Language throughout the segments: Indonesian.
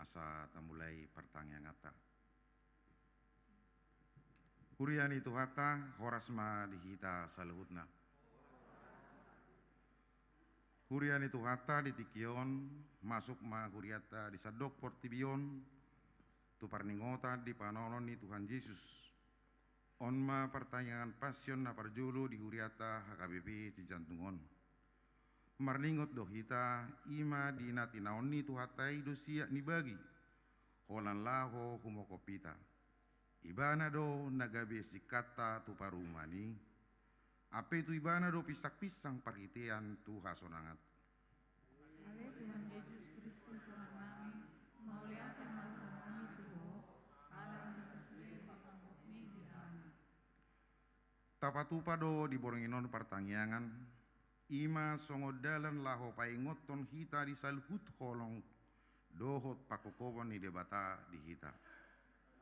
asa tamulai pertanyaan ngata. Huriani tuhata horasma dihita saluhutna. Huriani tuhata di tikion masuk ma huriata di sadok portibion tu parningota di panonon ni Tuhan Yesus. Onma pertanyaan pasion na parjulu di huriata HKBP di jantungon. Marningot dohita ima dina tinaoni tuhatai dosia nibagi holan laho humokopita ibana do nagabe sikata tu parumani ape tu ibana do pisak-pisang parhitean tu hasonangat. Ale Tuhan Yesus Kristus Tuhan kami mauliat yang maha itu alam sesuai pangangkutni di hana. Tapatupa do di boronginon pertanyaan ima songodalan laho paingoton hita di salhut holong dohot pakokobon ni debata di hita.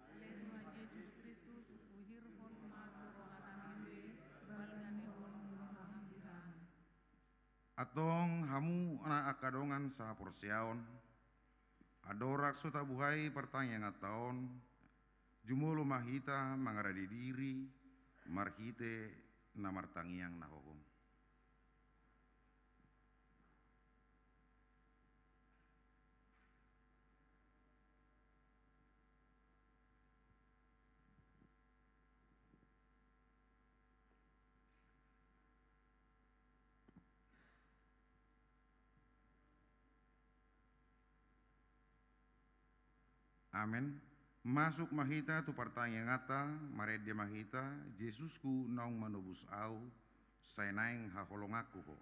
Ale Tuhan Yesus Kristus uhir hormat rohatan ibe balgani holong roham di hana. Atong hamu anak akadongan sa porsiaon adorak sota buhai pertanyaan taon jumolo mahita mangaradi diri marhite namartangiang nahohom. Amen. Masuk mahita tu pertanyaan ngata marede mahita Yesusku naung manubus au sainaing haholongaku ho.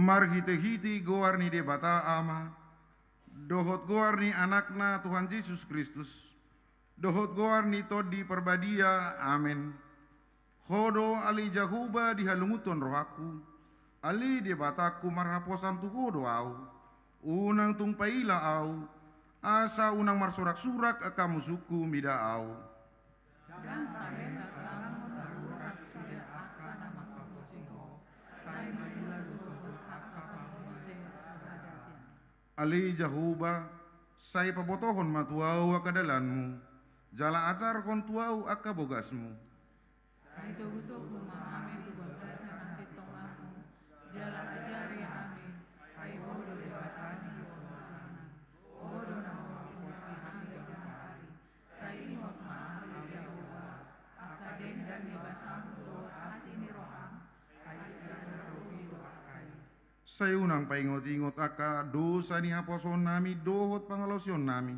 Marhite-hiti goarni debata ama, dohot goarni anakna Tuhan Yesus Kristus, dohot goarni todi perbadia, amin. Hodo ali jahuba dihalunguton rohaku, ali debataku marhaposan tu hodo au, unang tungpaila au, asa unang marsurak-surak akamu suku mida au. Dan paheta kamu darurat sudah akan nama kamu saya manila dusut akan kamu agadasia. Ali jahuba, say pabotohon matuau akadalanmu, jala acar kon tuau akabogasmu. Saya tugu-tugu memahami tu bangsa nanti tomamu, jalan ajari kami, hai bodoh debatani hormatan, bodoh nama kursi kami dengan hari, saya ingat mahari jawa, akadeng dan dibasam doa asini roham, hai siana rohi Sayunang paingot-ingot aka dosa ni haposon nami dohot pangalosion nami.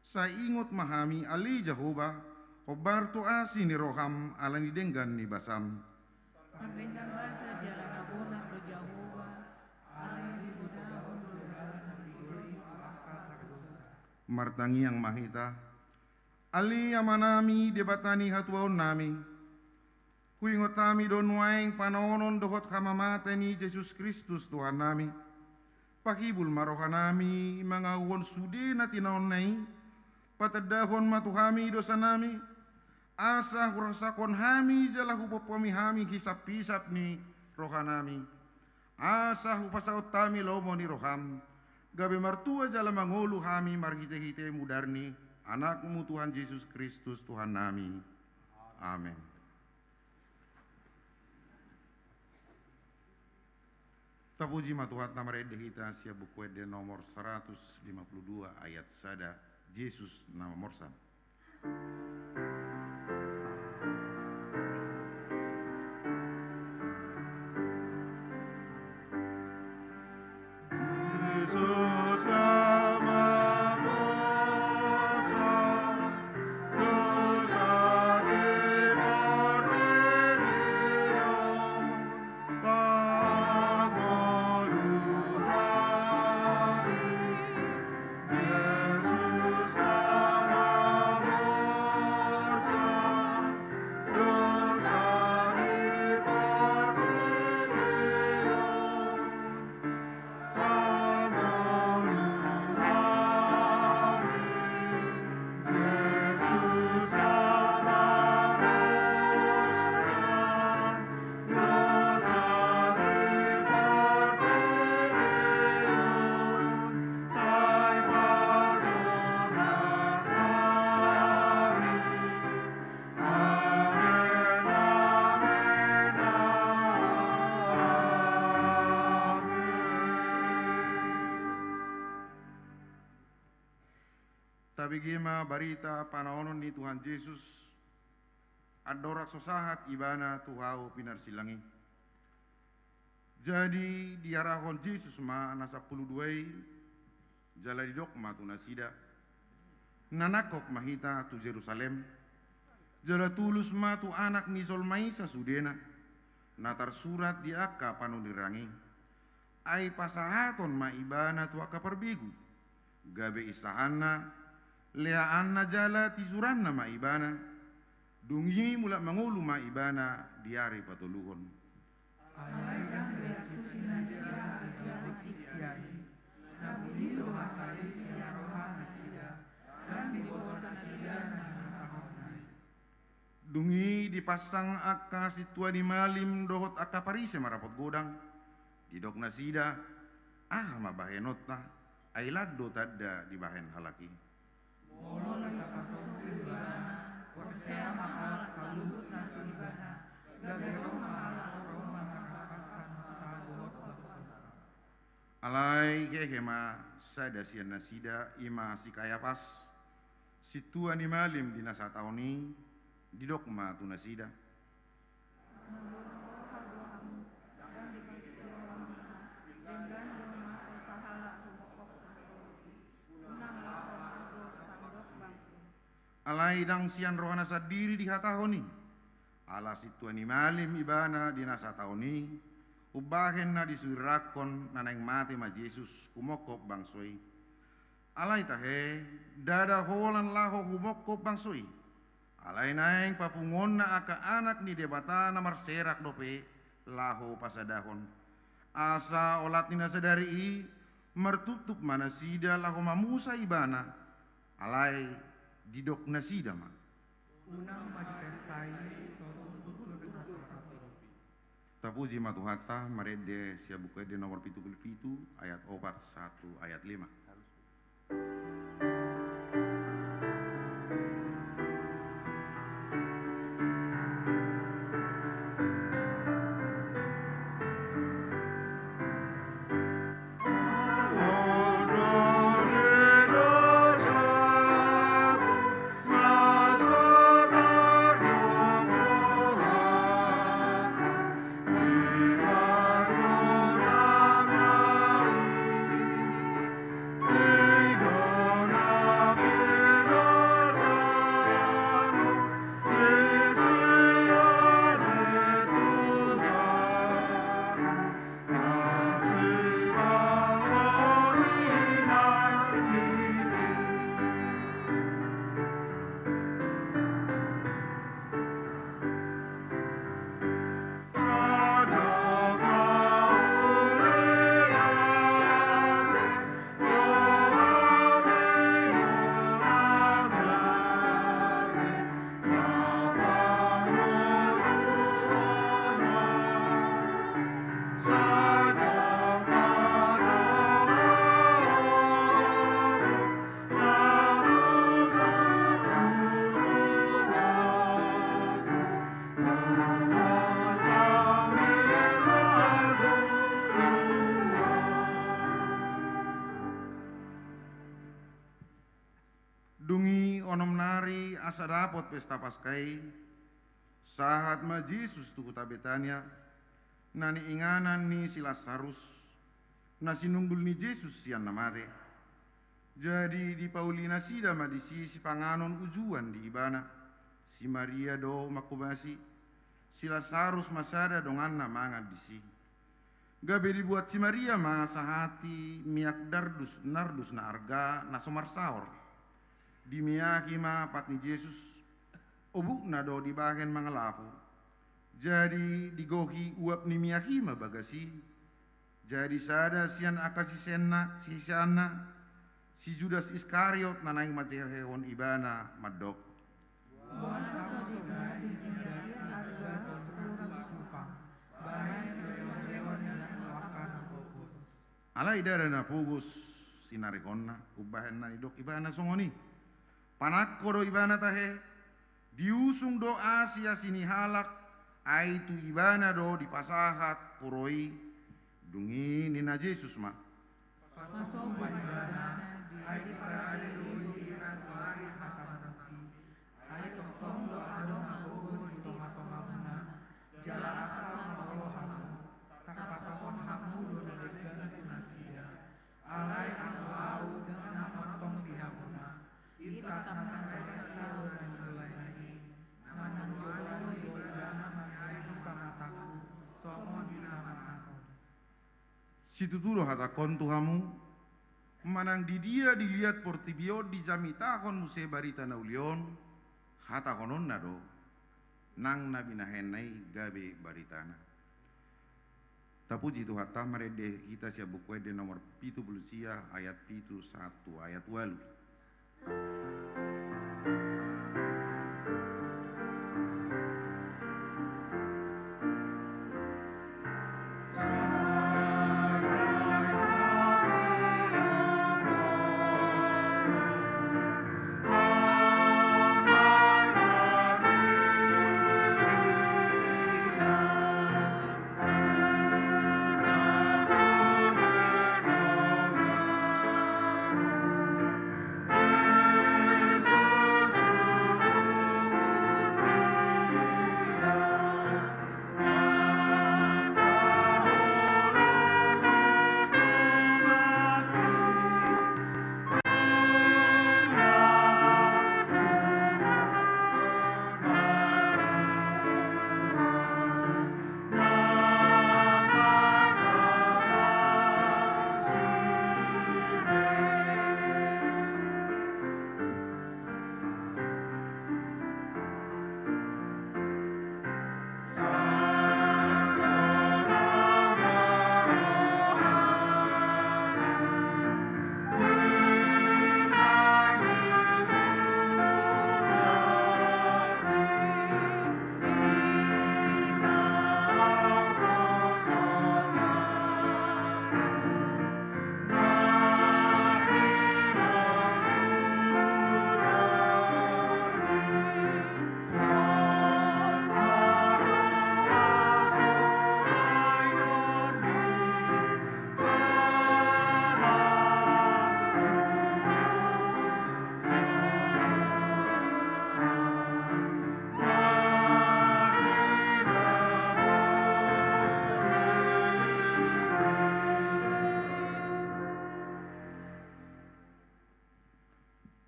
Sa ingot mahami ali Jehovah, obar tu asi ni roham ala ni denggan ni basam. Magdenggan basa jala rabona do Jehovah, alay di budahon do dana tiguri akal dosa. Martangi yang mahita, ali amanami debatani hatuaon nami. Kuingot kami don waing panonon dohot kamamate ni Yesus Kristus Tuhan nami. Pakibul maroha nami mangawon sude na tinaon nai. Patadahon matuhami dosa nami. Asa hurasakon hami jala hupopami hami hisap-hisap ni roha nami. Asa hupasaot tami lomo ni roham. Gabe martua jala mangolu hami marhite-hite mudarni. Anakmu Tuhan Yesus Kristus Tuhan nami. Amin. Tapuji matuhat namarede kita siap buku de nomor 152 ayat sada Yesus nama morsam. Tabigima barita panaonon ni Tuhan Yesus adorak sosahat ibana tuhau pinarsilangi. Jadi diarahon Yesus ma nasa puluh duai jala didok ma tu nasida nanakok mahita tu Jerusalem jala tulus ma tu anak ni Zolmaisa sudena natar surat di aka panudirangi ai pasahaton ma ibana tu aka perbigu gabe isahana lea anna jala tizuranna ma ibana dungi mula mangulu ma ibana diari patuluhon. Alaidang beatu sinasida idiatik iksiani, nabunido hakali siya rohana sida, dan dibota sida na natahonay. Dungi dipasang aka situa di malim dohot aka parise marapot godang, didok na sida, mabahenot na, ay laddo tadda di bahen halaki. Mulai kapasok ibana, korsea mahal saluhut na ibana, gagero mahal aroma makakastas mataduhot baksosa. Alay kehema sada sian nasida ima sikayapas, situa ni malim di nasa taoni, didok ma tu nasida. Alai dang sian rohana sadiri di hatahoni. Ala situa ni malim ibana di nasa taoni. Ubahen na disurakon naneng mati ma Yesus kumokop bangsoi. Alai tahe dada holan laho kumokop bangsoi. Alai naeng papungon na aka anak ni debata na marserak dope laho pasadahon. Asa olat ni nasadari i mertutup mana sida laho mamusa ibana. Alai didok nasida ma. Unang madikastai sorong bukut Tapuji matuhata marede sia buka di nomor 77 ayat 41 ayat 5. sadapot pesta paskai, sahat ma Jesus tu kota Betania, nani inganan ni si Lazarus, na sinunggul ni Jesus sian namare. Jadi di Paulina sida ma di si panganon ujuan di ibana, si Maria do makubasi, si Lazarus masada dongan na manga di si. Gabe dibuat si Maria ma sahati miak nardus na arga na somar saor. Di miaki ma patni Jesus, obuk na do di bahen mga lapo. Jadi digohi uap ni miaki ma bagasi. Jadi sada sian akasi senna si sana si Judas Iskariot na naing matihehon ibana madok. Buasa juga di sini ada terus upang. Baik dewan yang akan fokus. Alai dara na pugus sinarikonna ubahan na idok ibana songoni. Panakko do ibana tahe diusung doa sia sini halak aitu ibana do dipasahat puroi dungi nina Jesus ma. Pasoba ibana di ai parade di rantuari hatamati. Ai tong do adong agogo si toma muna. Jala asal mawo hamu. Takapatapon hamu do na degan tunasida. Alai au dengan otong di hamuna. Itat nanang resa do na nilai. Nanang jowo ibana mangahi pamataku. Somon di nama aku. Situturo hatakon tuhamu manang di dia dilihat portibio di jamitahon muse barita naulion hatakonon nado nang nabi nahenai gabe baritana. Tapuji tu hatta marede kita sia buku de nomor 70 ayat 1 ayat 8.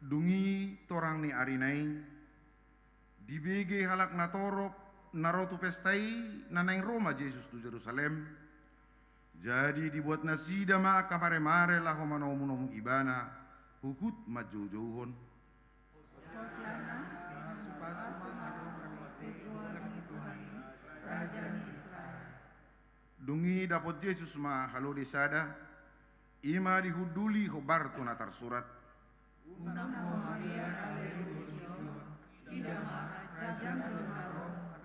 Dungi torang ni arinai di BG halak na torok narotu pestai nanaing Roma Jesus tu Jerusalem. Jadi dibuat nasida ma kamare-mare lah homanomu ibana hukut maju-jauhon. Hosiana, supasuma ngaro marite ulang Tuhan, Raja Israel. Dungi dapat Yesus ma halo desada ima dihuduli hobarto na tarsurat. Unang Maria Aleluya, tidak Raja Belum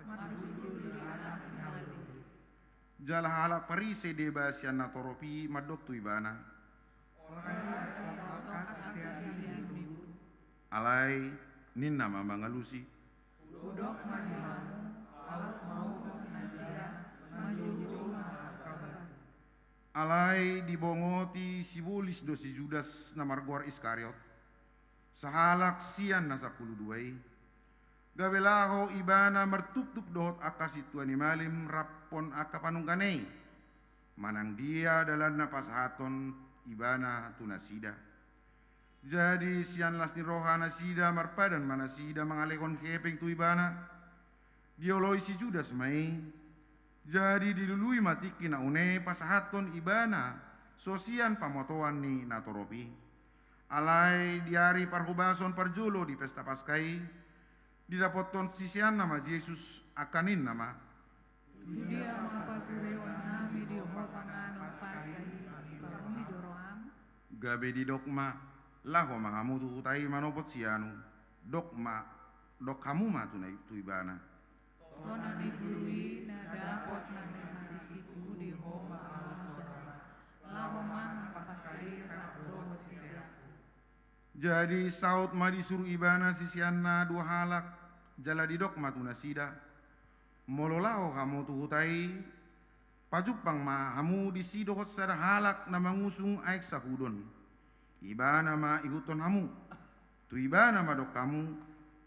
Madulu di anak Nyali. Jala halak parise deba sian na toropi madok tu ibana. Orang kasih ibu. Alai ninna mamangalusi. Udok manilamu, awak mau nasida, maju makabat. Alai dibongoti sibulis do si Judas na marguar Iskariot. Sahalak sian na 12 Gabelaho ibana mertutup dohot akasi tuani malim rappon akapanungkanei. Manang dia adalah napas haton ibana tunasida. Jadi sian lasni rohana sida marpadan mana sida mengalehon kepeng tu ibana. Dioloi si Judas mai. Jadi dilului matiki na une pasahaton ibana sosian pamotoan ni natoropi. Alai diari parhubason parjulo di pesta paskai. Didapoton sisian nama Yesus akanin nama. Dia mapakureon nami di hopangano paskai parumi doroam. Gabe di dokma laho mahamu tu utai manopot sianu. Dok kamu ma tu ibana. Tona ni gurui na dapot na matikiku di homa alasora. Laho mang paskai rakdoho sisiaku. Jadi saut ma disuruh ibana sisianna dua halak jala di dokma tu nasida. Mololao kamu tu hutai pajupang ma hamu disidohot sada halak na mangusung aik sahudon. Ibana ma ihuton hamu. Tu ibana ma dok kamu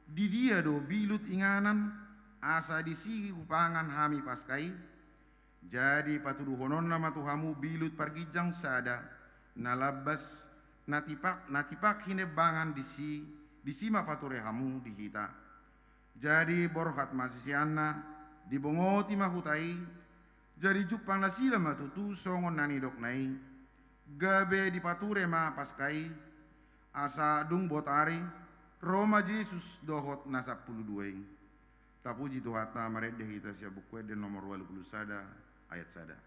di dia do bilut inganan asa disi upangan hami paskai. Jadi patuduhonon nama tu hamu bilut pargijang sada nalabas natipak hinebangan disi ma pature hamu dihita. Jadi borhat masisianna dibongoti mahutai. Jadi jupang nasila matutu songon nani dok nai. Gabe dipature ma paskai. Asa dung botari Roma Yesus dohot nasab puluh duai. Tapuji Tuhata maredeh kita siap buku dan nomor 20 sada ayat sada.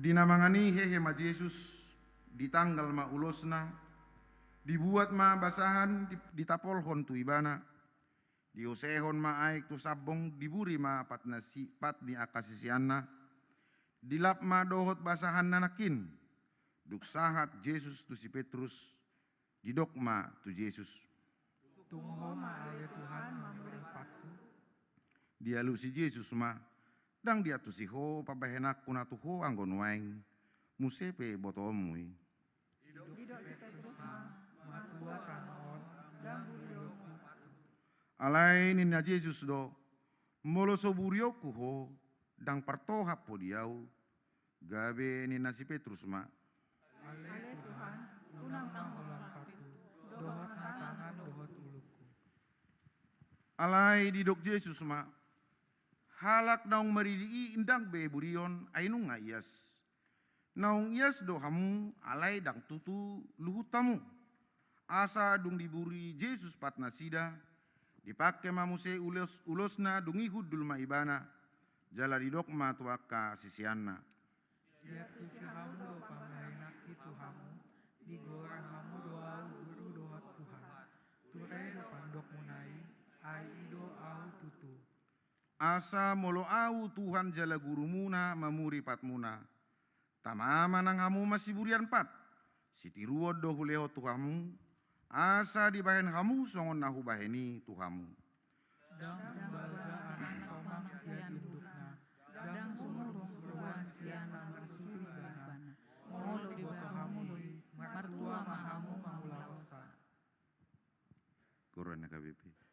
Dinamangani hehe ma Yesus di tanggal ma ulosna dibuat ma basahan ditapolhon tu ibana diosehon ma aik tu sabong diburi ma pat ni akasisianna dilap ma dohot basahan nanakin duk sahat Yesus tu si Petrus didok ma tu Yesus Tungho ma ale Tuhan mamuri patu. dia lu si Yesus ma dang dia tu si ho pabahenak kuna tu ho anggon waeng musepe botomui. Didok si Petrus ma matua kanon dan burioku. Alai ninna Yesus do molo soburioku ho dang partohap po diau gabe ninna si Petrus ma. Ale Tuhan unang nang ulang patu dohot na tangan dohot uluku. Alai didok Yesus ma halak naung maridi indang be burion ainung ngayas. Naung ias do hamu alai dang tutu luhutamu. Asa dung diburi Yesus pat nasida dipake mamuse ulosna dungi hudul ma ibana jala didok ma tuaka sisianna. Ya tusi hamu do pamainaki tu hamu digorang hamu doa guru dohot Tuhan. Turai do pandok munai ai ido au tutu. Asa molo au Tuhan jala gurumuna mamuri patmuna. Tamama nang hamu masih burian pat. Sitiruo do huleho tuhamu. Asa dibahen hamu songon nahu baheni tuhamu. Dang baga anak somang sian indukna. Dang sumurung suruhan sian marsuri ibana. Molo di hamu doi martua mahamu maulaosa. Korona KBP.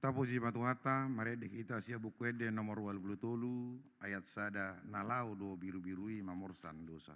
Tapuji matuhata, marede kita sia bukuede nomor 23 ayat sada nalau do biru-birui mamorsan dosa.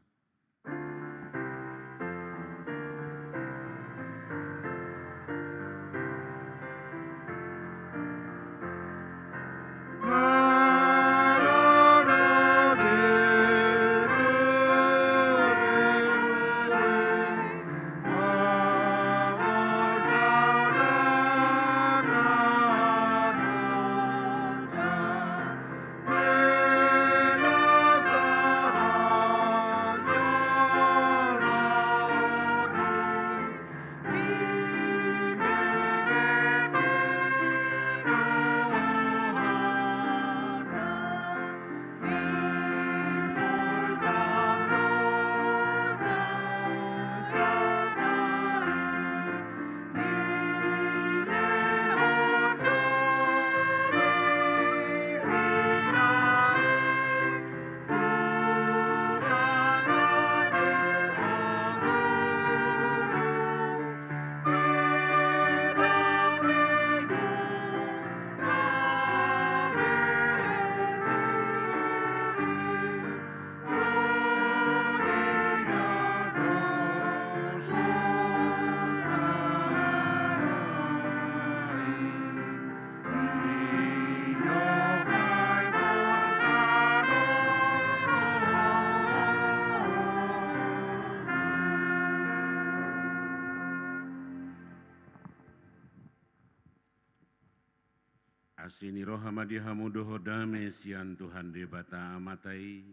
Asini rohama dihamu doho dame sian Tuhan debata amatai.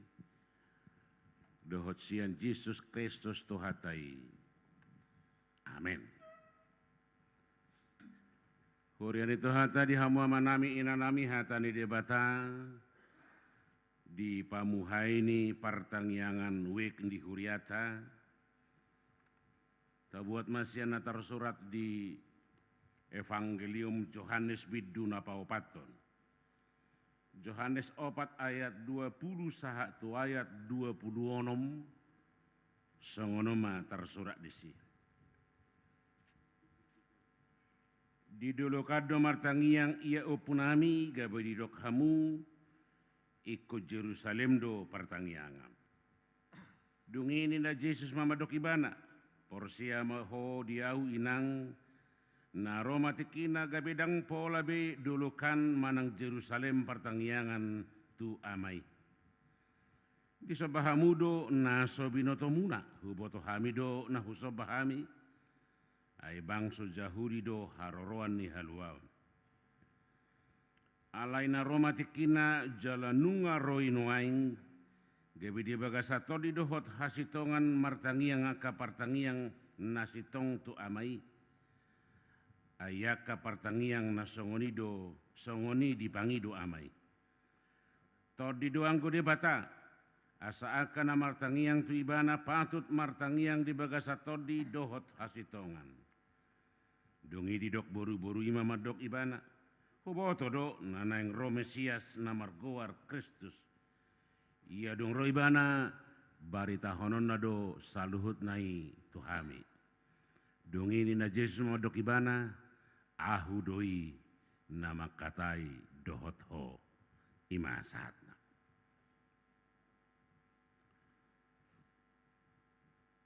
Dohot sian Yesus Kristus Tuhatai. Amin. Huriani Tuhata dihamu amanami inanami hatani debata. Di pamuhaini partangyangan wek di huriata. Tabuat masih natar surat di Evangelium Yohanes biduna paupaton. Yohanes 4 ayat 20 sahatu ayat 26 songonoma tersurat di sini. Di dulu kado martangiang ia opunami gabe di dok hamu ikut Jerusalem do pertangiangan. Dungini na Yesus mamadok ibana porsia maho diau inang na Roma tikina gabedang pola be dulukan manang Jerusalem pertangiangan tu amai. Di sobahamudo na sobinoto muna huboto hamido na husobahami ay bangso jahudi do haroroan ni haluaw. Alay na Roma tikina jalanunga roinuaing gabe di bagasato di dohot hasitongan martangiang aka partangiang nasitong tu amai. Ayaka partangiang na songoni dipangido amai. Todi doanggo debata asa akan na martangiang tu ibana patut martangiang di bagasato di dohot hasitongan. Dungi di dok boru-boru imama dok ibana. Huboto do nanaing ro Mesias na margoar Kristus. Ia dong ro ibana barita honon na do saluhut nai tuhami. Dungi ni na Yesus ma dok ibana ahu doi nama katai dohot ho imasatna.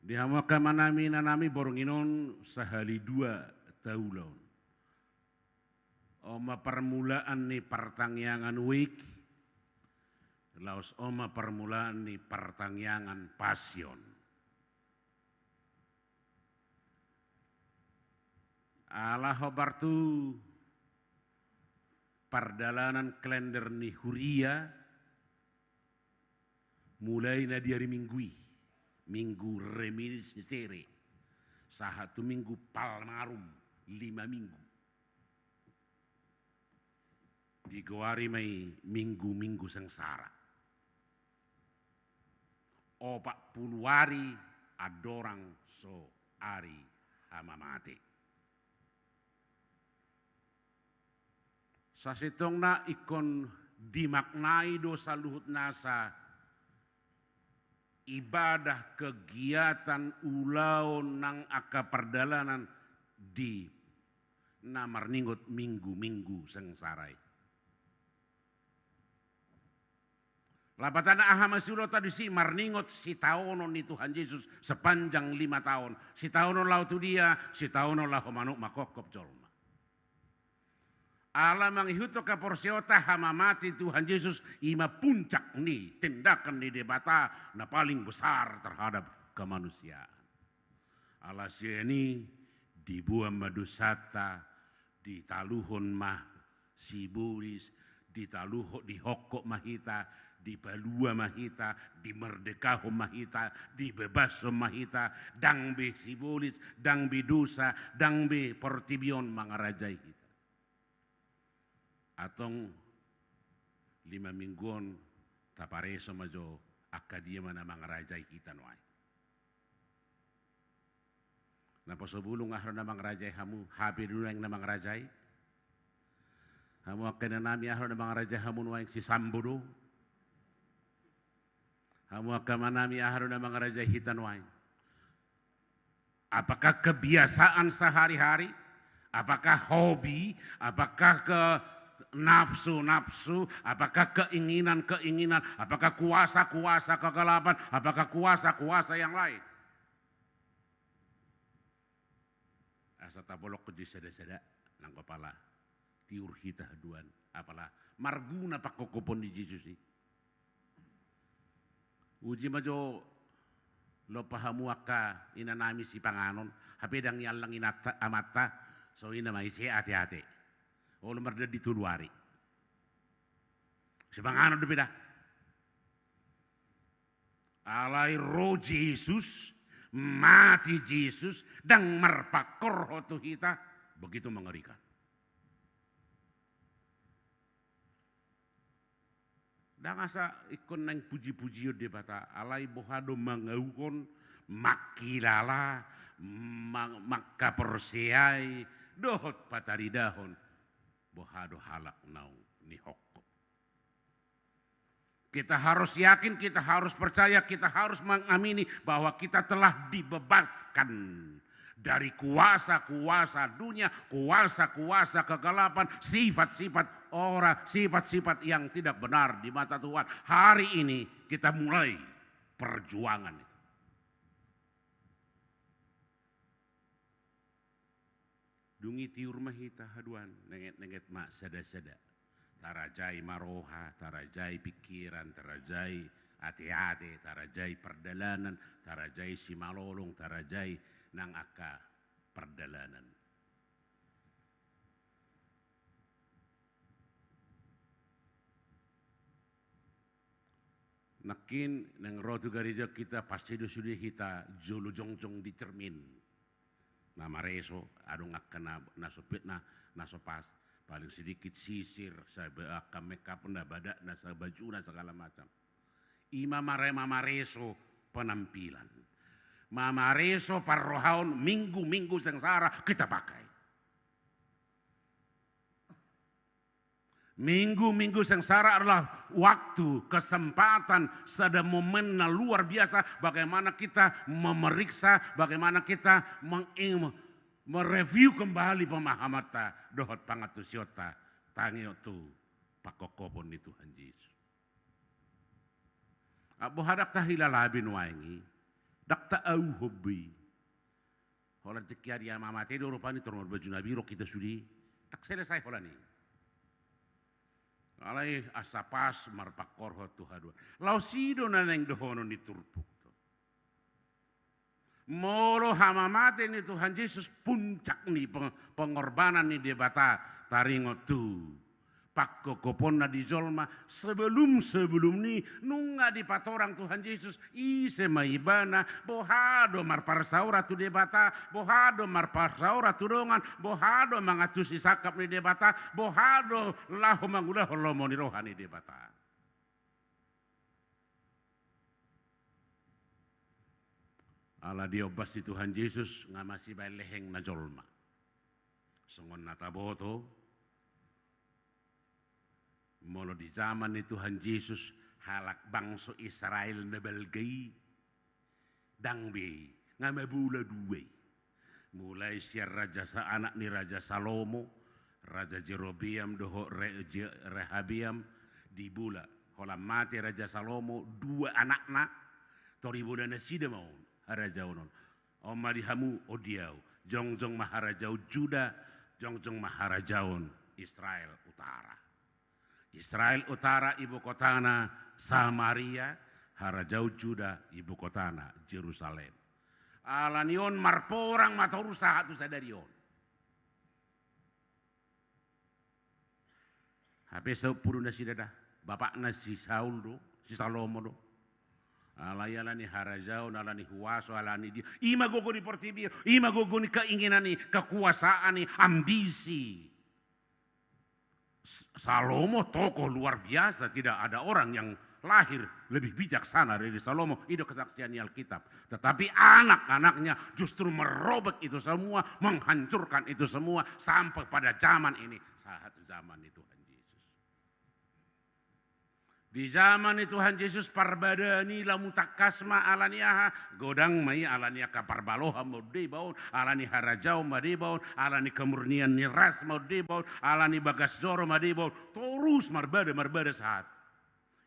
Dihamaka manami nanami boronginon sahali 2 taulon. Oma permulaan ni pertangyangan wik. Laos oma permulaan ni pertangyangan pasion. Allah hobartu perdalanan kalender ni huria mulai na di hari minggu reminis sere sahatu minggu palmarum 5 minggu digawari mai minggu sengsara 40 hari adorang so ari hama mati. Sasitong na ikon dimaknai dosa luhut nasa ibadah kegiatan ulau nang aka perdalanan di namar ningot minggu sengsarai. Lapatana ahama sulo tadi si marningot si taonon ni Tuhan Yesus sepanjang 5 tahun. Si taonon lau tu dia, si taonon lau manuk makokop jolma. Allah menghitu ke porsiota hama mati Tuhan Yesus ima puncak ni tindakan ni debata na paling besar terhadap kemanusiaan. Allah sieni dibuang madusata ditaluhon mah siburis ditaluhon dihokok mahita dibalua mahita dimerdekaho mahita dibebaso mahita dangbe siburis dangbe dosa dangbe portibion mangarajai kita. Atong 5 mingguan tapare sama jo akadia mana mangarajai kita noai. Napa sebulung ahro na mangarajai hamu habi dulu yang na mangarajai. Hamu akan nami ahro na mangarajai hamu noai si sambodo. Hamu akan manami ahro na mangarajai kita noai. Apakah kebiasaan sehari-hari? Apakah hobi? Apakah nafsu-nafsu, apakah keinginan-keinginan, apakah kuasa-kuasa kegelapan, apakah kuasa-kuasa yang lain. Asa tabolok ke sada-sada nang kepala tiur hita haduan apalah marguna pakokopon di Yesus ni. Uji majo lo pahamu akka inanami si panganon, hapedang yalang inata amata so ina maisi hati-hati. Olo marda dituluari. Sebangana do beda. Alai roh Yesus, mati Yesus, dan marpakor hotu kita, begitu mengerikan. Dan asa ikon nang puji-puji de bata alai bohado mangaukon makilala makka persiai dohot pataridahon bohado halak naung ni hokko. Kita harus yakin, kita harus percaya, kita harus mengamini bahwa kita telah dibebaskan dari kuasa-kuasa dunia, kuasa-kuasa kegelapan, sifat-sifat orang, sifat-sifat yang tidak benar di mata Tuhan. Hari ini kita mulai perjuangan itu. Dungi tiur mahita haduan, nenget-nenget mak sada-sada. Tarajai maroha, tarajai pikiran, tarajai ate-ate, tarajai perdalanan, tarajai simalolong, tarajai nang aka perdalanan. Nakin nang rotu gereja kita pasti sudah kita julu jongjong di cermin. Nama reso adong akan nasopit nasopas paling sedikit sisir saya makeup na badak na sa baju na segala macam. Mama reso penampilan. Mama reso parrohaun minggu-minggu sengsara kita pakai. Minggu-minggu sengsara adalah waktu, kesempatan, sada momen luar biasa bagaimana kita memeriksa, bagaimana kita mereview kembali pemahaman ta dohot pangatusiota tangiotu pakokopon ni Tuhan Yesus. Abo hadak tahilalabin waingi, dak taau hobi. Holan tekiar ya mamate do rupani turun baju nabi ro kita sudi, tak selesai holani. Alai asapas marpakor hotu hadua. Lau sido naneng dohono ni turpuk. Moro hamamate ni Tuhan Yesus puncak ni pengorbanan ni debata taringotu. Pakko koponna di zolma sebelum ni nunga di patorang Tuhan Yesus ise maibana bohado marparsaura tu debata bohado marparsaura tu dongan bohado mangatusi sakap ni debata bohado lahu mangulah lomo ni rohani debata. Ala diobas di Tuhan Yesus ngamasi bae leheng na zolma. Songon nataboto molo di zaman itu Tuhan Yesus halak bangsa Israel nebelgei dangbe ngamabula duwe mulai siar raja sa anak ni Raja Salomo Raja Jerobeam doho Rehabiam dibula hola mati Raja Salomo dua anakna tori budana sida maun Raja onon oma dihamu odiau jongjong Maharaja Juda jongjong Maharajaon Israel Utara. Israel Utara ibu kotana Samaria, Harajau Juda ibu kotana Jerusalem. Alanion marporang matorusa hatu sadarion. Hape sepuluh nasi dadah, bapak nasi Saul do, si Salomo do. Alayalani Harajau, alani Huaso, alani dia. Ima gogo di portibio, ima gogo ni keinginan ni, kekuasaan ni, ambisi. Salomo tokoh luar biasa, tidak ada orang yang lahir lebih bijaksana dari Salomo. Itu kesaksian di Alkitab. Tetapi anak-anaknya justru merobek itu semua, menghancurkan itu semua sampai pada zaman ini. Saat zaman itu Tuhan Yesus. Di zaman itu Tuhan Yesus parbadani lamutakasma alaniaha godang mai alania kaparbaloha mode baun alani harajau made baun alani kemurnian niras mode baun alani bagas zoro made baun terus marbada saat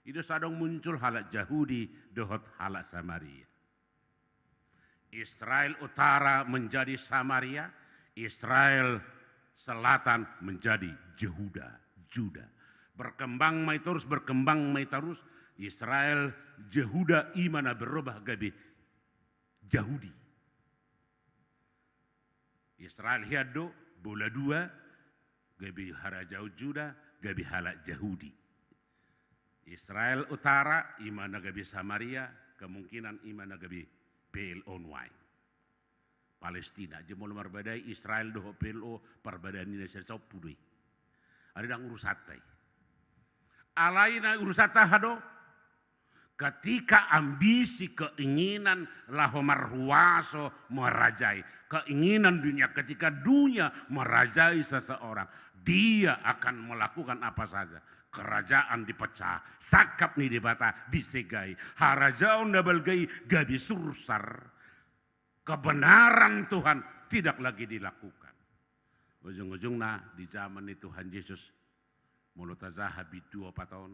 itu sadong muncul halak Yahudi dohot halak Samaria. Israel Utara menjadi Samaria, Israel Selatan menjadi Yehuda, Juda. Berkembang mai terus Israel Yehuda imana berubah gabi Yahudi. Israel hiado bola dua gabi harajau Juda gabi halak Yahudi. Israel Utara, ima nagabi Samaria, kemungkinan ima nagabi PLO Nuai. Palestina, jemol marbadai Israel doho PLO, perbedaan Indonesia sau pudui. Ada yang urusatai. Alaina urusata hado, ketika ambisi keinginan lahomar huaso merajai. Keinginan dunia, ketika dunia merajai seseorang, dia akan melakukan apa saja. Kerajaan dipecah, sakap nih dibata, disegai. Harajaun dabalgai gabi sursar. Kebenaran Tuhan tidak lagi dilakukan. Ujung-ujungnya di zaman itu Tuhan Yesus mulutazah habis 2 tahun.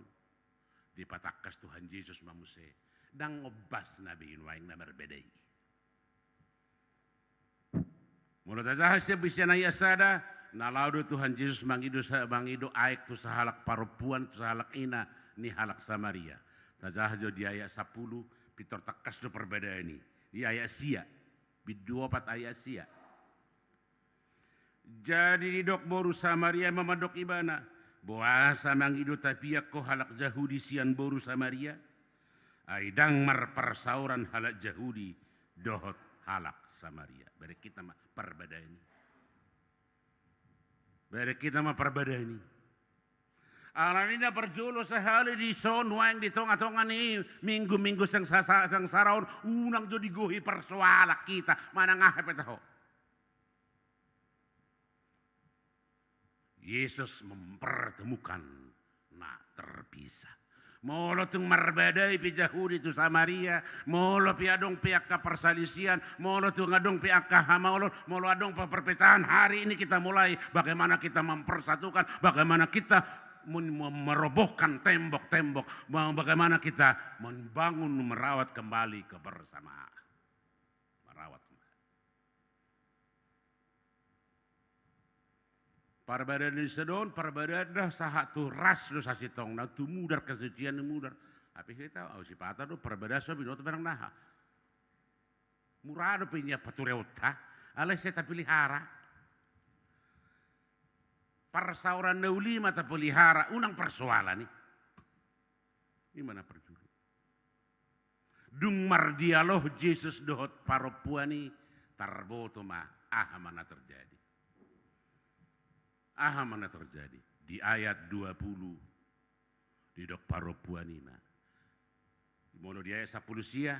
Dipatakas Tuhan Yesus mamuse. Dan ngobas nabi inwaing na berbedai. Mulutazah sebisa na yasada. Nalaudo Tuhan Yesus mangido aik tu sahalak parupuan tu sahalak ina ni halak Samaria. Tazah jo di ayat 10 pitor takas do perbedaan ini. Di ayat sia. Di 24 ayat sia. Jadi di dok boru Samaria memadok ibana. Boasa mangido tapiak ko halak Yahudi sian boru Samaria. Aidang mar persauran halak Yahudi dohot halak Samaria. Beri kita mah perbedaan ini. Beri kita mah perbedaan ini. Alanina perjulo sehari di sonwa yang di tonga-tonga nih minggu-minggu sang saraon unang jadi gohi persoalak kita mana ngahep tahu. Yesus mempertemukan nah terpisah. Molo tung marbadai pi Yahudi tu Samaria, molo pi adong pihak persalisian, molo tung adong pihak hamalon, molo adong perpecahan. Hari ini kita mulai bagaimana kita mempersatukan, bagaimana kita merobohkan tembok-tembok, bagaimana kita membangun merawat kembali kebersamaan. Merawat kembali. Perbedaan di sedon, perbedaan dah sahat tu ras do sasitong, na tu mudar kesucian mudar. Tapi kita si patah do perbedaan so binot barang naha. Murah do punya patureuta, alai saya tapilihara. Persauran nauli mata pelihara, unang persoalan nih. Ini mana perjuru? Dung mardialoh Yesus dohot paropuani tarboto mah mana terjadi. Mana terjadi di ayat 20 di dok paropuani mah. Mono di ayat 10 sia,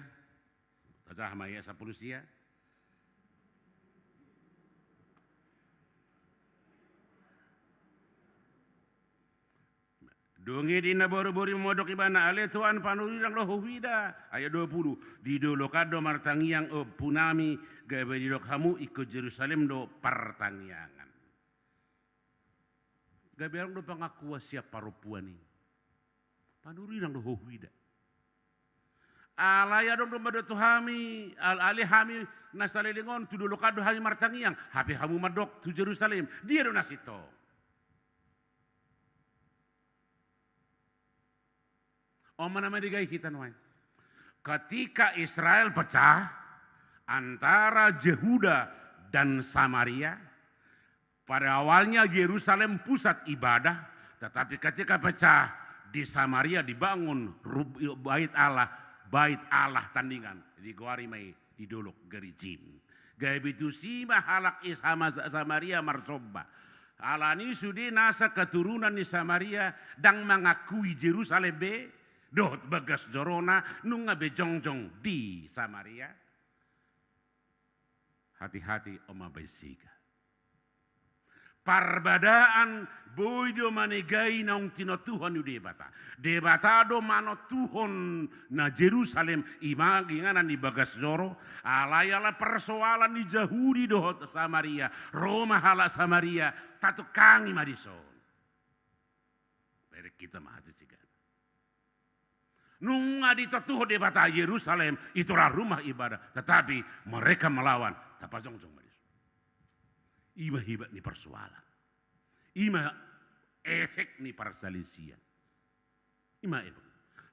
tajah ma ayat 10 sia. Dongi dina boru-boru modok ibana ale tuan panurang loh wida ayat 20 di do lokado martangiang punami gawe di dok hamu ikut Jerusalem do partangiangan. Gawe orang do pangakua siap parupuan ini. Panurang loh wida. Alaya dong do mado tuhami ali hami nasalelingon tu do lokado hami martangiang hape hamu madok tu Jerusalem dia do nasito. Mana digai kita nuai. Ketika Israel pecah antara Yehuda dan Samaria, pada awalnya Yerusalem pusat ibadah, tetapi ketika pecah di Samaria dibangun bait Allah tandingan di Goarimai di Dolok Gerijim. Gaibitu sima halak ishama Samaria marsoba. Alani sudi nasa keturunan di Samaria dan mengakui Yerusalem be dohot bagas jorona nunga bejongjong di Samaria. Hati-hati oma baisiga. Parbadaan boydo manegai naung tino Tuhan yu debata. Debatado mano Tuhan na Jerusalem imaginganan di bagas joro. Alayala persoalan di Yahudi dohot Samaria. Roma hala Samaria. Tatu kangi madison. Beri kita mahati siga. Nunga ditotuh di bata Yerusalem itulah rumah ibadah, tetapi mereka melawan tapajong-jong manis. Ima hibat ni persoalan, ima efek ni perselisihan, ima efek.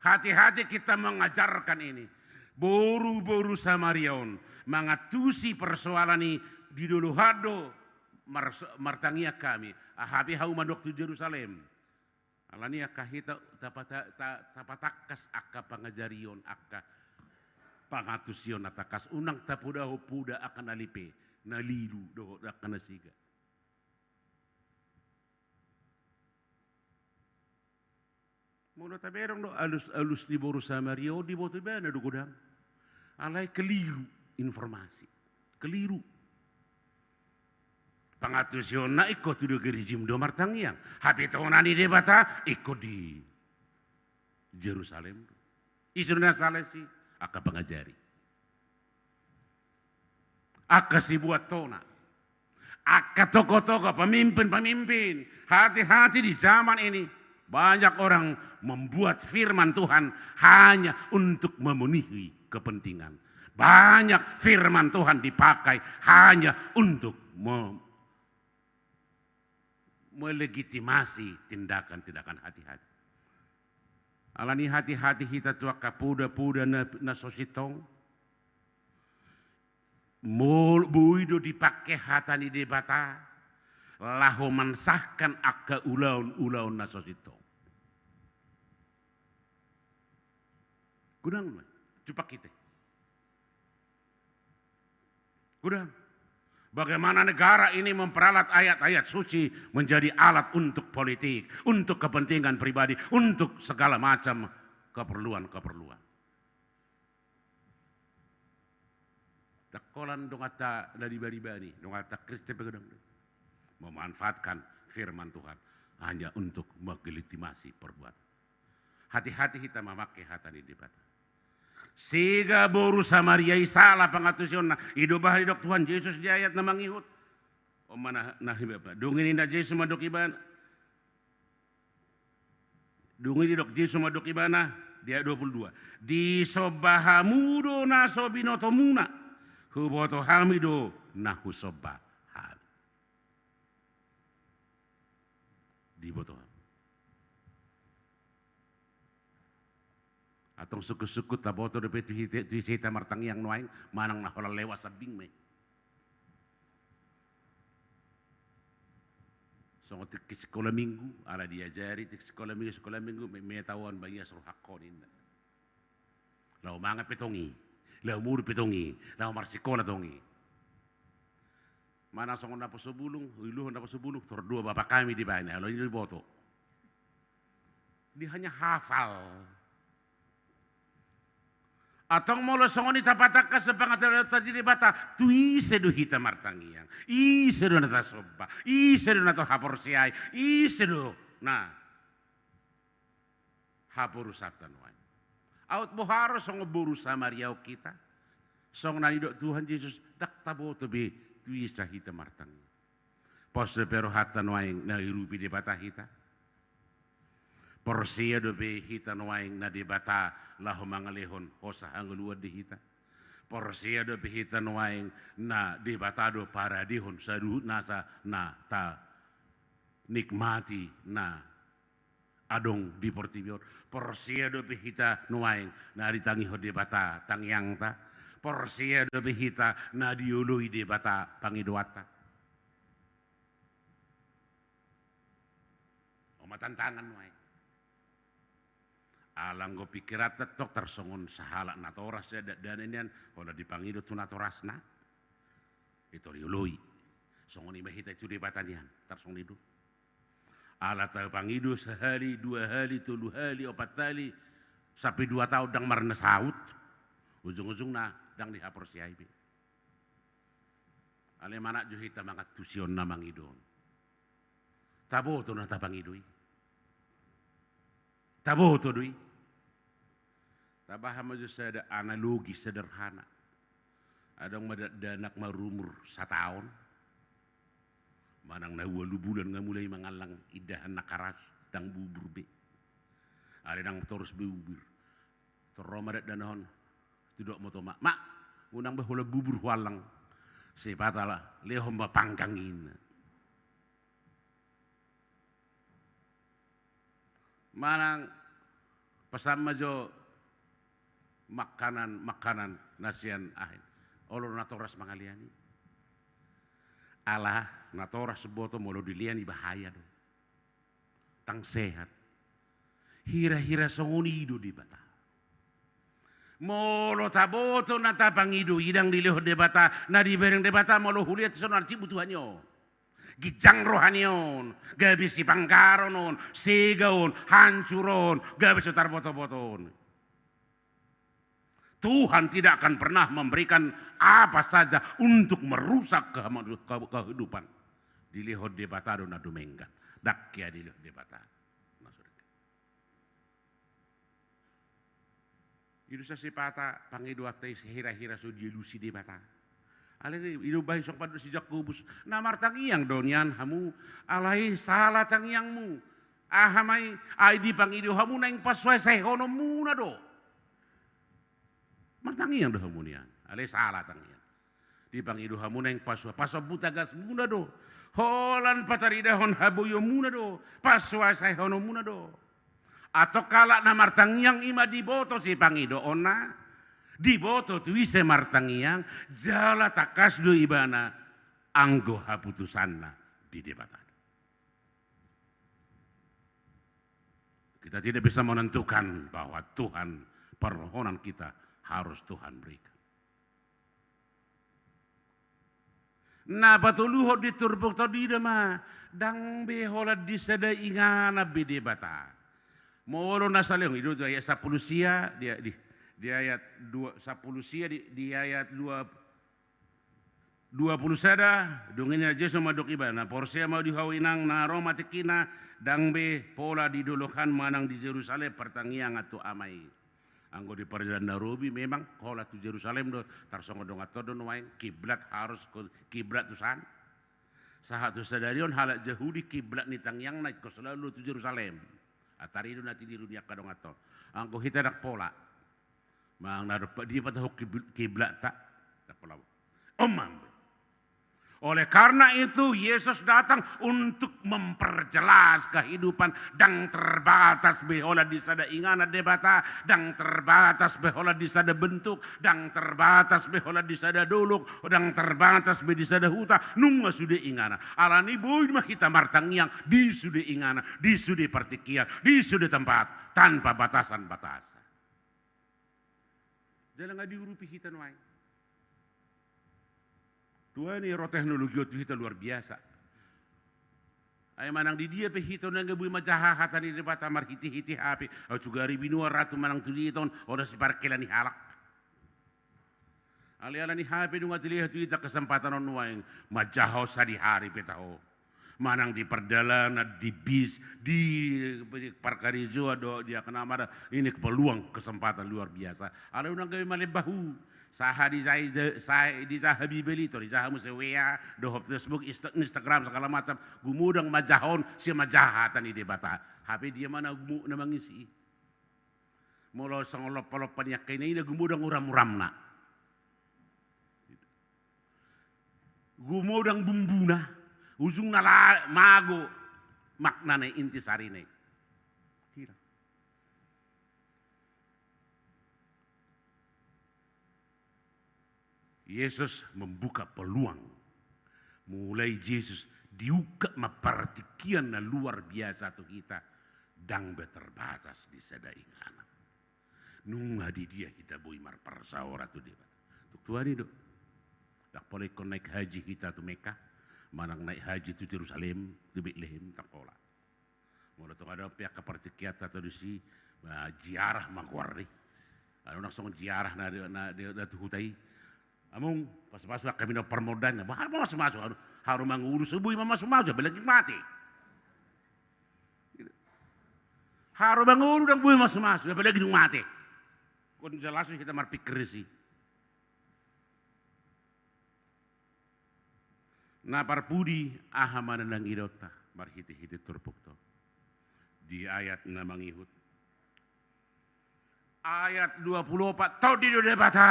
Hati-hati kita mengajarkan ini. Boru-boru Samariaon mengatusi persoalan ini di dulu hado martangia kami. Ahabi hau madok tu Jerusalem. Alani akka hita tapatakas akka pangajarion akka pangatusion atakas unang tapuda puda akan alipe nalilu do akan nasiga. Muna taberong do alus di boru Samaria di botu bana do godang. Alai keliru informasi. Keliru. Pangatusion na ikut do gerijim do martangiang. Habitonani debata ikut di Jerusalem. Isurna salesi aka pengajari. Aka si buat tona. Aka tokoh-tokoh pemimpin-pemimpin. Hati-hati di zaman ini. Banyak orang membuat firman Tuhan hanya untuk memenuhi kepentingan. Banyak firman Tuhan dipakai hanya untuk melegitimasi tindakan-tindakan hati-hati. Alani hati-hati kita tua kapuda-puda na sositong. Buido dipakai hatani debata. Lahu mensahkan akka ulaun-ulaun na sositong. Gudang cepak kita. Gudang. Bagaimana negara ini memperalat ayat-ayat suci menjadi alat untuk politik, untuk kepentingan pribadi, untuk segala macam keperluan-keperluan. Takolan dongata dari bari-bari, dongata Kristen pegadang. Memanfaatkan firman Tuhan hanya untuk melegitimasi perbuatan. Hati-hati kita memakai hatani debat. Siga boru Samaria salah pangatusion na idobah dok Tuhan Yesus di ayat na mangihut. O mana nahibab. Dungin inda Yesus madok ibana. Dungin dok Yesus madok ibana di ayat 22. Di sobahamudo na sobinoto muna. Huboto hamido na husobah. Di boto. Atong suku-suku taboto de petu hita martangi yang noaing manang na hola lewa sabing me. So ke sekolah minggu ala diajari ke sekolah minggu me tawon bayi suruh hakonin. Lau manga petongi, lau muru petongi, lau marsikola tongi. Mana songon dapat sebulung, iluhon dapat sebulung, terdua bapak kami di bana, lalu ini boto. Dia hanya hafal. Atong molo songon itapataka sepangatala tadi debata, tu isedu hita martangiang, isedu nata soba, isedu nata haporsiai, isedu nah haporusatan wan. Out boharo songo boru Samaria kita, song nanidok Tuhan Yesus dak taboto be tu isa hita martangiang. Pos pero hatan waing na irupi debata hita. Porsia dobe hita noaing na debata lahu mangalehon hosa angluad di hita. Porsia dobe hita noaing na debata do para dihon saduhut nasa na ta nikmati na adong di portibior. Porsia dobe hita noaing na ditangi ho debata tangyang ta. Porsia dobe hita na diului debata pangidoata. Omatantangan noaing. Alang go pikirat tok tersongon sahala natoras ya dan inian kalau dipanggil tu natorasna itu riului songon imah hita itu debatanian tersong itu ala terpangidu sehari 2 hari 3 hari 4 hari sampai 2 tahun dang marna saut ujung-ujung na dang dihapor si aibe ale mana jo hita mangat tusion na mangidon tabo to na tapangidui tabo to dui. Tabaham aja ada analogi sederhana. Ada danak marumur 1 tahun. Manang na 8 bulan nga mulai mangalang idahan nakaras dang bubur be. Ada dang terus bubur. Terromaret danahon tidak mo to mak. Mak, unang bahula bubur walang. Sepatala lehom ba pangkangin. Manang pesan majo makanan nasian ahin. Olor natoras mangaliani. Allah natoras seboto molo diliani bahaya do. Tang sehat. hira-hira songonido di bata. Molo taboto na tapangido idang diliho de bata na di bereng de bata molo huliat sonar cibutuhanyo. Gijang rohanion, gabi si pangkaronon, segaon, hancuron, gabi setar boto-boton. Tuhan tidak akan pernah memberikan apa saja untuk merusak kehidupan. Dilihat de bata na dumenggan, dakya dilihat de bata. Idu sa sipata pangidu atay hira-hira so jelusi de bata. Alay idu bahay sok padu si Jakobus na martangiang donyan hamu alay salah tangiangmu. Ahamay ay di pangidu hamu na ing pasway sa hono muna do. Martangiang do hamu niyan. Alay salah tangiang. Di pangidu hamu na ing pasway butagas muna do. Holan pataridahon haboyo muna do. Pasway sa hono muna do. Atau kala na martangiang ima diboto si pangido ona. Diboto tuise martangiang jala takas do ibana anggo haputusanna di debatan. Kita tidak bisa menentukan bahwa Tuhan permohonan kita harus Tuhan berikan. Na patuluho diturbuk tadi dema dang behola disada ingana bidebata. Moro nasaleng itu ayat 10 sia di ayat 10 sia di ayat 20 sada dungin aja sama dok ibana porsia mau dihawinang na Roma tikina dangbe pola didulukan manang di Yerusalem pertangiang atau amai anggo di perjalanan Narobi memang kola tu Yerusalem do tarsongo dong atau don wain kiblat harus kiblat tusan sahat tu sadarion halak Yahudi kiblat ni tangiang naik ke selalu tu Yerusalem atari do nati di dunia kadong atau anggo hita dak pola mang narupa di patah kiblat tak pola omam. Oleh karena itu Yesus datang untuk memperjelas kehidupan dan terbatas behola di sada ingana debata dan terbatas behola di sada bentuk dan terbatas behola di sada doluk dan terbatas be di sada huta nunga sude ingana alani boy mah kita martangiang di sude ingana di sude partikian di sude tempat tanpa batasan-batasan. Jangan diurupi kita nuai. Tuhan ini roh teknologi itu luar biasa. Ay manang di dia pe hito nang gabuy majahahatan di debat amar hiti-hiti hapi. O cugari binua ratu manang tuliton oda si parkela ni halak. Ali-ala ni hapi dunga tilihat itu kesempatan on waing majaho sa di hari petaho. Manang di perjalanan di bis di parkarizo do dia kena mara ini peluang kesempatan luar biasa. Ali unang gabuy malebahu. Saha di sahabi belito di sahamu sewea do Facebook Instagram segala macam gumudang majahon si majahatan di debata tapi dia mana gumu na mangisi molo sangolop-olop panyak kay na gumudang uram-uramna gumudang bumbuna ujung na mago makna na intisari na Yesus membuka peluang. Mulai Yesus diuka mapartikian na luar biasa tu kita. Dang terbatas di sada ingana. Nunga di dia kita bui marparsaora tu dia. Tuk tuan itu. Tak boleh kon naik haji kita tu Mekah. Manang naik haji tu Jerusalem. Tu Bethlehem tak pola. Mula tu ada pihak kepartikian atau di si ziarah magwarri. Ano naksong ziarah na tu hutai. Among pas-pasok kami na permodan na bahal mo masuk harum mangurus subuh mama sumaso belagi mati. Harum mangurus dan buih masuk belagi mati. Kon jelas kita marpikir sih. Na parpudi ahamana nang idota marhiti-hiti turpuk to. Di ayat na mangihut. Ayat 24 tau di debata.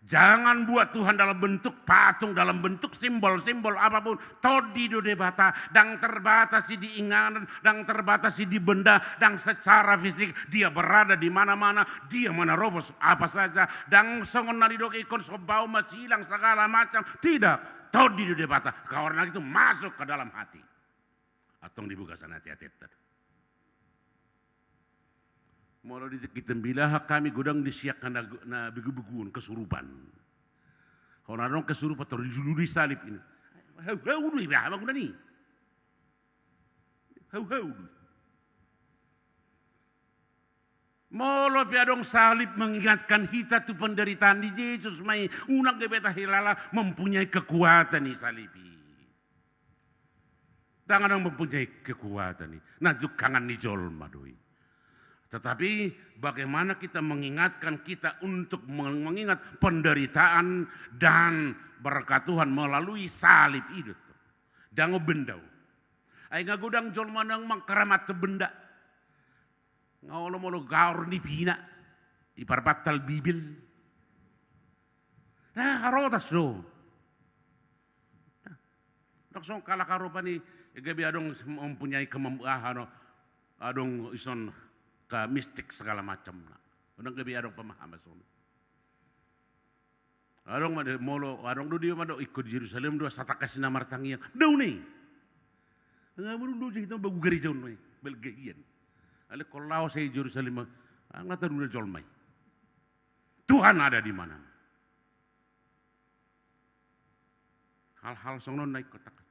Jangan buat Tuhan dalam bentuk patung, dalam bentuk simbol-simbol apapun. Todido debata, dan terbatasi di inganan, dan terbatasi di benda, dan secara fisik dia berada di mana-mana, dia menerobos apa saja, dan songon naridok ikon sobau masilang segala macam. Tidak, todido debata, karena itu masuk ke dalam hati. Atong dibuka sana hati-hati. Molo di kitembilah kami godang disiapkan na begu-beguan kesurupan. Orang kesurupan terjulu di salib ini. Hau dulu ya, apa guna ni? Hau dulu. Molo piadong salib mengingatkan kita tu penderitaan di Yesus mai unang gebeta hilala mempunyai kekuatan ni salibi. Tangan mempunyai kekuatan ni. Nah kangan ni jolma doi. Tetapi bagaimana kita mengingatkan kita untuk mengingat penderitaan dan berkat Tuhan melalui salib itu. Dango bendau. Ay ngagudang jolma nang mangkaramat benda. Ngolo-molo gaur ni pina. Iparbatal Bibil. Nah harotas do. Daksong kalakarupan ni gabi adong mempunyai kemampuan adong ison ke mistik segala macam. Adong gabi adong pemahaman sono. Adong molo adong do dia mado ikut Yerusalem do satakas na martangiang. Daw ni. Ngamun do kita bagu gereja no belgehian. Ale kalau saya Yerusalem, nggak tahu udah jolmai. Tuhan ada di mana? Hal-hal sono naik kotak.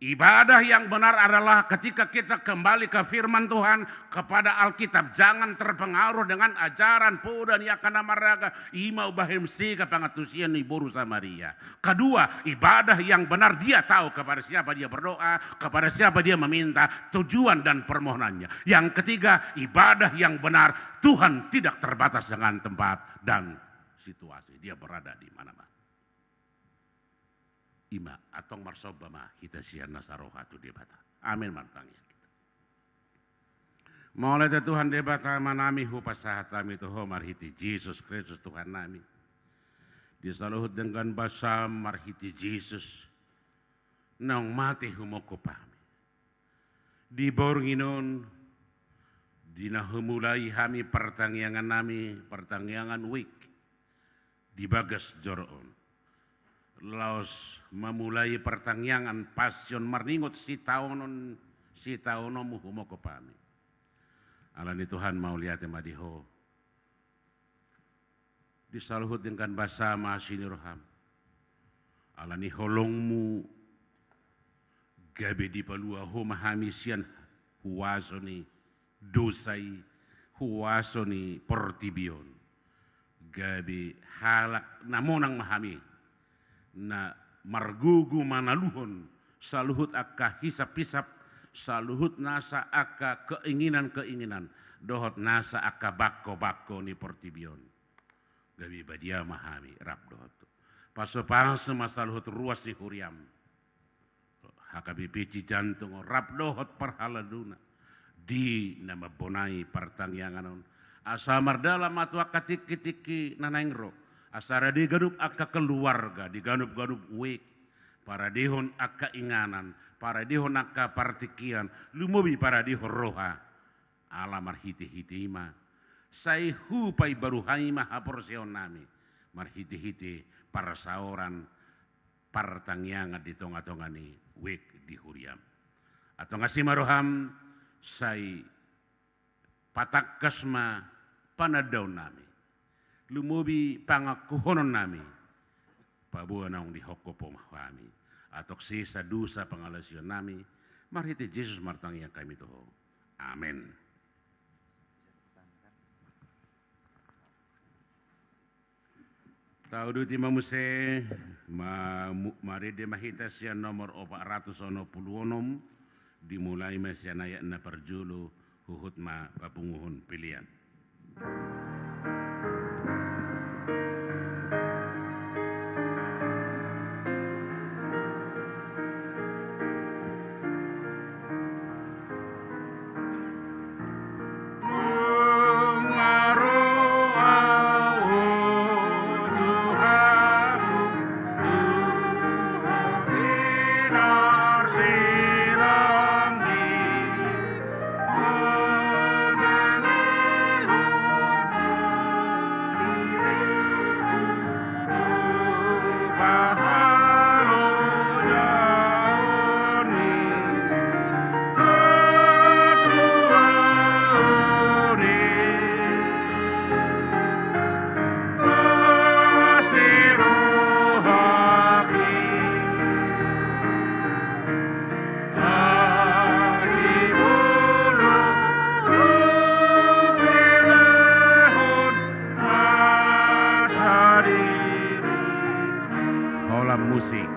Ibadah yang benar adalah ketika kita kembali ke firman Tuhan, kepada Alkitab. Jangan terpengaruh dengan ajaran dan yakana maraga imau bahim sika pangatusian ni boru Samaria. Kedua, ibadah yang benar dia tahu kepada siapa dia berdoa, kepada siapa dia meminta, tujuan dan permohonannya. Yang ketiga, ibadah yang benar Tuhan tidak terbatas dengan tempat dan situasi. Dia berada di mana-mana. Ima atong marsobama kita sian nasaroha tu debata. Amin martangnya kita. Mulai Tuhan debata manami hupasahat kami tuho marhiti Yesus Kristus Tuhan nami. Disaluhut dengan basa marhiti Yesus. Nang mati humoko pami. Di bornginon dinahumulai kami pertangyangan nami pertangyangan week di bagas joroon. Laos memulai pertangyangan pasion marningot si taonon muhumo ko pami. Alam ni Tuhan mau lihat madiho. Disaluhut dengan basa masinirham. Alam ni holongmu gabe di palua ho mahamisian huwasoni dosai huwasoni portibion. Gabe halak namonang mahami. Na margugu manaluhon saluhut akka hisap-hisap saluhut nasa akka keinginan-keinginan dohot nasa akka bakko-bakko ni portibion gabi badia mahami rap dohot pasopang semasaluhut ruas ni huriam hakabi pici jantung rap dohot perhaladuna di nama bonai partangyanganon asamar dalam atwa katik-kitiki nanaingro asara di gadup akka keluarga, di gadup-gadup wek, para dihon akka inganan, para dihon akka partikian, lumobi para dihon roha, alamar hiti-hiti ma, say hupai baru haima haporsion nami, marhiti-hiti para sauran, partangyangan di tonga-tongani wek di huriam. Atau ngasih maroham, say patakasma panadaw nami. Lumubi pangakuhonon nami pabuanang dihokopo mahami atau sisa dosa pangalasyon nami marhiti Yesus martang yang kami toho. Amen. Taudu ti mamuse maride mahita siya nomor 496 dimulai masya nayak na perjulu huhut ma papunguhon pilihan. alam musik.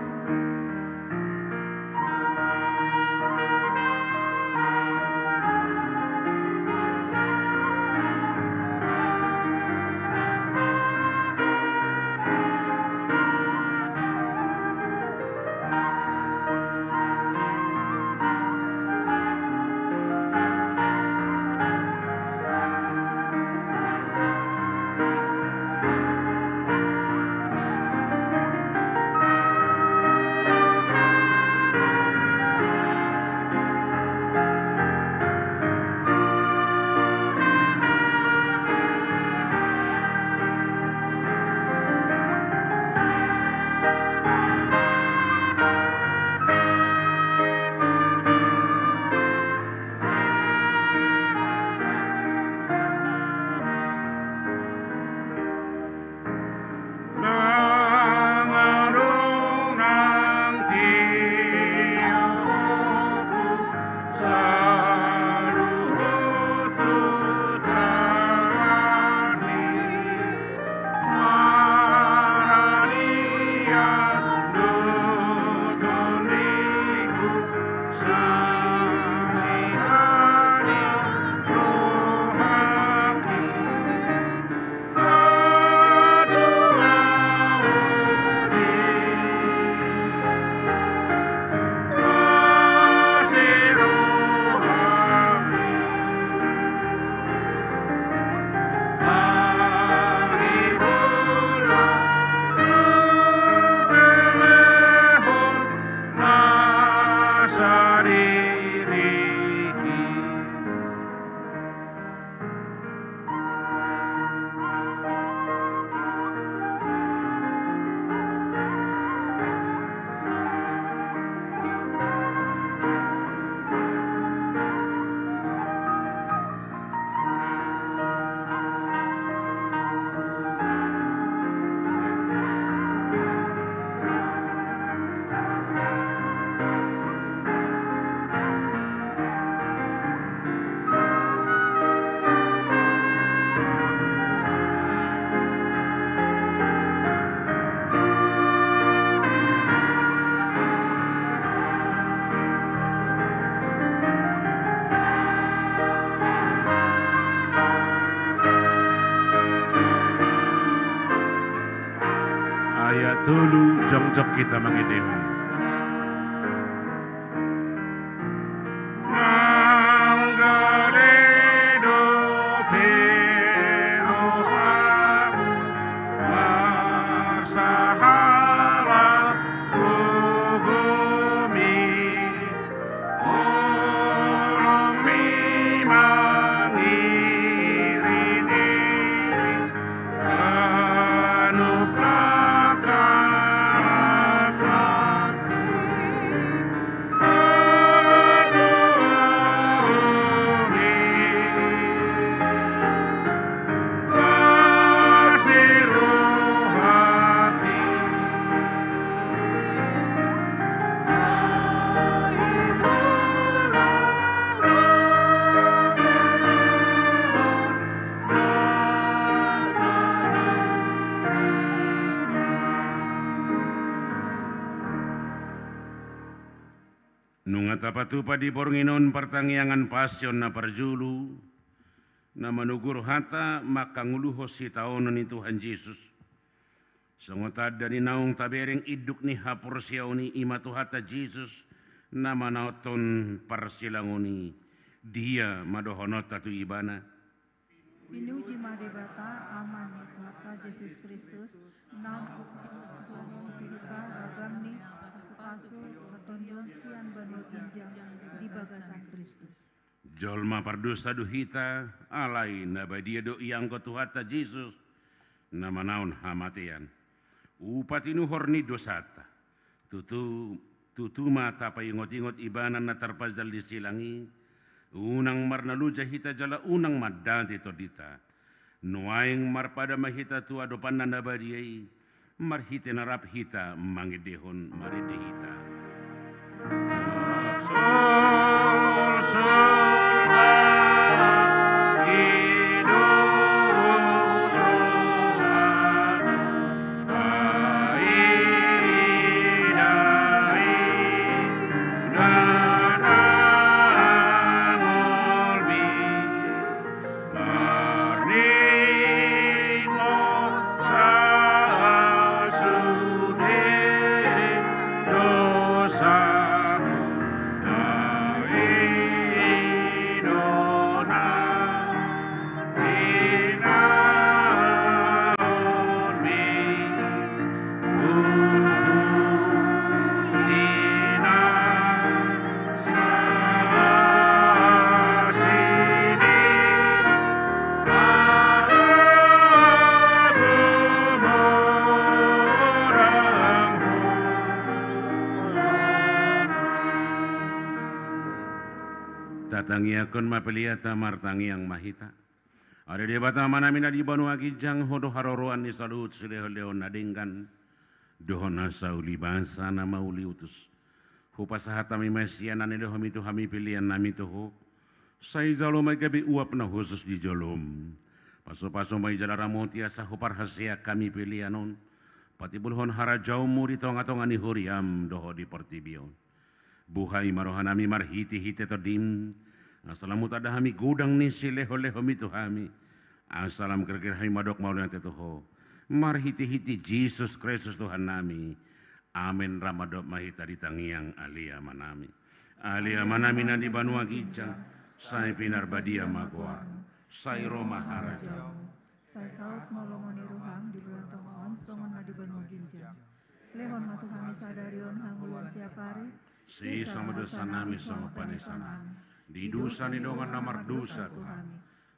Ayat tulu jongjok kita mangidewan. Tapatu padi bornginon pertangyangan pasion na parjulu na manugur hata makanguluhos si taonon ni Tuhan Yesus. Sangotad dari naung tabereng iduk ni hapur siyaw ni imatu hata Jesus na manauton parsilangoni dia madohonot tatu ibana. Pinuji madebata aman ni Tuhan Yesus Kristus nam tiruka ragam ni pasu ketonjon sian banu ginjang di bagasan Kristus. Jolma pardosa duhita alai nabadia do yang ko Tuhata Jesus na manaon hamatian. Upatinu horni dosata. Tutu mata payingot-ingot ibanan na tarpazal di silangi. Unang marnaluja hita jala unang madanti todita. Nuaing marpada mahita tu adopan na nabadiay. Marhite narap hita mangidehon maride hita. Sol Hatangiakon mapeliata martangiang mahita. Ada di bata mana mina di banu agijang hodo haroroan ni salut sileheleon nadingkan. Dohona sauli bangsa nama uli utus. Hupasahata mi mesian ane dohom itu hami pilihan nami toho. Sai jalo mai gabi uap na khusus di jolom. Paso-paso mai jalara motia sahupar hasia kami pilihanon. Pati bulhon hara jauh muri tonga-tonga ni huriam doho di portibion. Buhay marohanami marhiti-hiti todim. Assalamu tada hami gudang ni sileho-leho mitu hami. Assalam kira-kira hami madok maulana tetuho. Marhiti-hiti Jesus Kristus Tuhan nami. Amin ramadok mahita di tangiang alia manami. Alia manami nadi banua gijang. Sai pinar badia magoa. Sai Roma harajau. Sai saut molongoni ruhang di bulan tongon songon nadi banua ginjang. Lehon matuhami sadarion hangulun siapari. Si sama dosa nami sama panesanam. Di dosa ni dongan namar dosa Tuhan.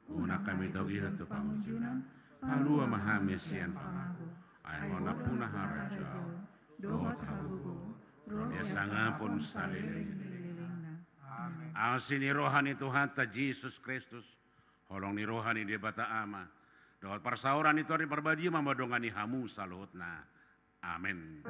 Una kami tau ihat tu pangunjunan. Palua mahami sian pangaku. Aimona punah harajau. Dohot hagugu. Roh sangapun salilingna. Asini rohani Tuhan ta Jesus Kristus. Holong ni rohani dia bata ama. Dohot persauran itu hari perbadi mamadongani hamu saluhutna. Amin.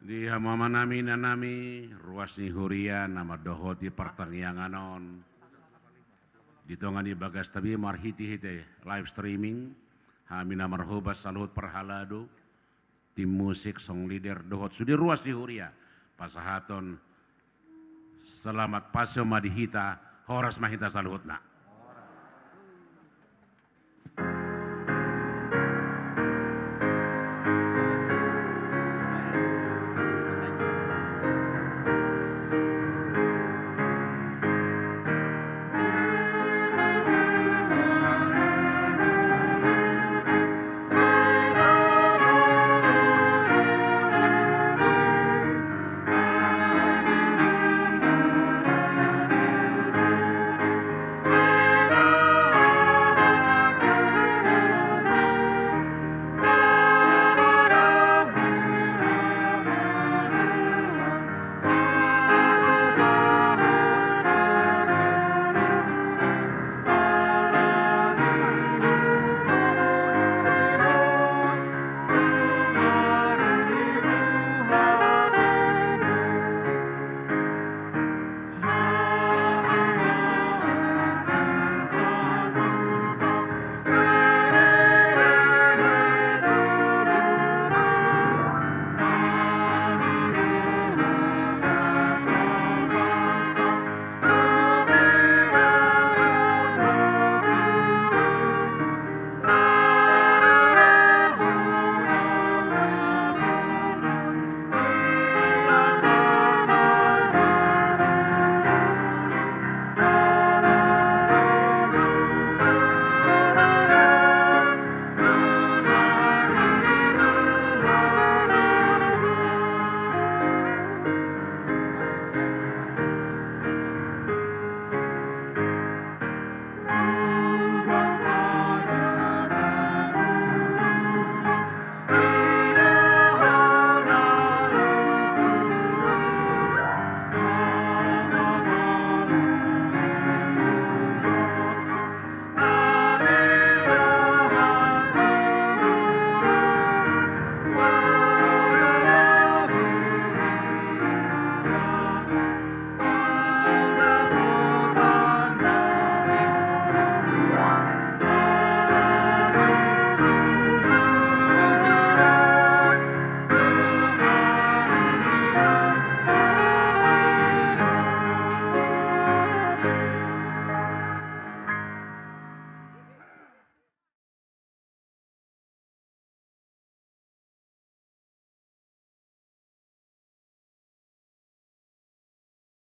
Di hamama nami nanami ruas ni huria nama dohoti pertanianganon di tongan di bagas tabi marhiti hite live streaming hami namar hobas salut perhalado tim musik song leader dohot sudi ruas di huria pasahaton selamat paso madihita horas mahita salutna.